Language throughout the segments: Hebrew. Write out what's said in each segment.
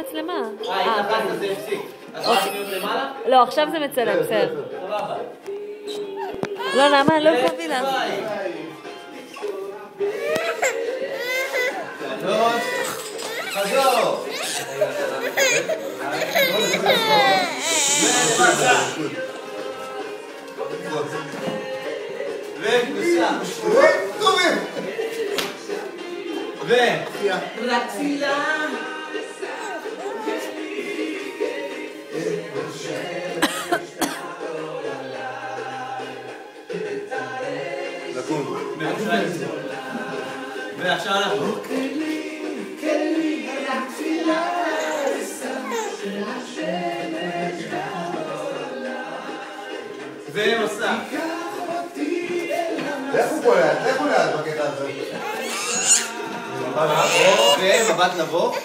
המצלמה. התאפסת, זה הפסיק. אז רק להיות למעלה? לא, עכשיו זה מצלם, בסדר. סבבה. לא, נעמה, לא יכולתי לה. שלוש, חזור. וכניסה. ותפילה. ועכשיו אנחנו. ומסע. לכו לאט בקטע הזה. ומבט לבוא.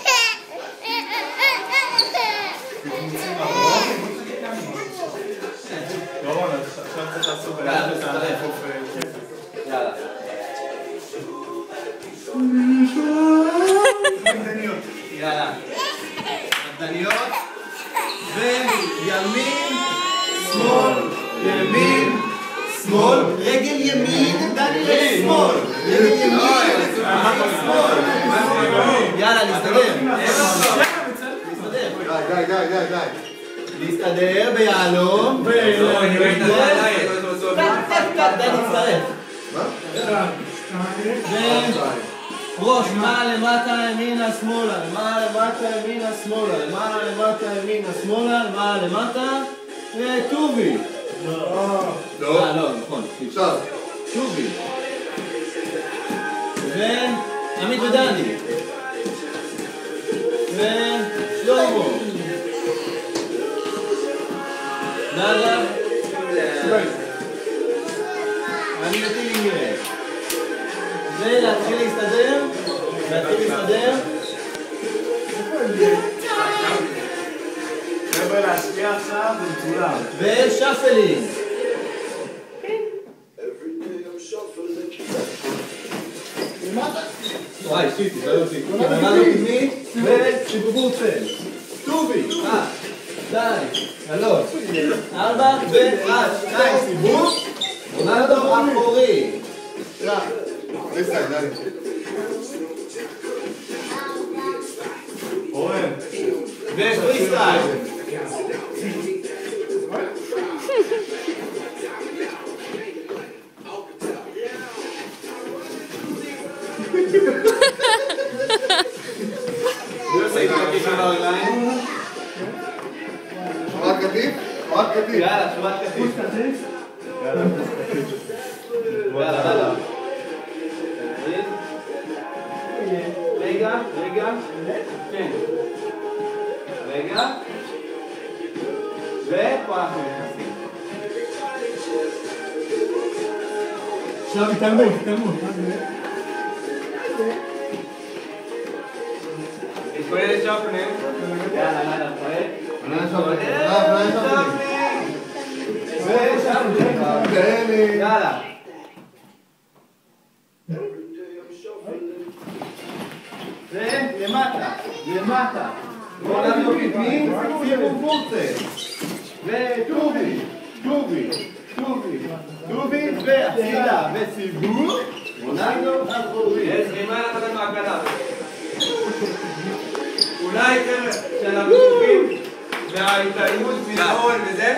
דורון, עכשיו צריך לעשות יאללה. יאללה. נקדניות. וימין, שמאל, ימין, שמאל, רגל ימין, דני שמאל. רגל ימין, שמאל. יאללה, להסתדר. להסתדר ביעלום. דני הצטרף. ראש, מעלה למטה ימינה שמאלה, מעלה למטה ימינה שמאלה, מעלה למטה ימינה שמאלה, מעלה למטה וטובי. לא, נכון. טובי. ועמית ודני. ושלמה. נאדה. אני וטילינגר. ולהתחיל להסתדר. חבר'ה להשקיע עכשיו במצולם. ושאפלים. וואי, שיטי, לא יוציא. רונלדו פנימית ושיבובו צל. טובי. די. 3, 4 ו1, 2, סיבוב. רונלדו אחורי. אורן. ופריסטייל. שורת כתיף? שורת כתיף. יאללה, שורת כתיף. יאללה. רגע. כן. רגע. ופה אנחנו נכנסים. עכשיו התעלמות. תתכונן לשופנים. יאללה, שופנים. יאללה. למטה. רונלדו פנימי, סיבוב פורצה. וטובי, והצידה, וסיבוב. רונלדו אחורי. זרימה לחדת מהקלה. אולי שאנחנו טובים וההתעלמות מן האוהל וזה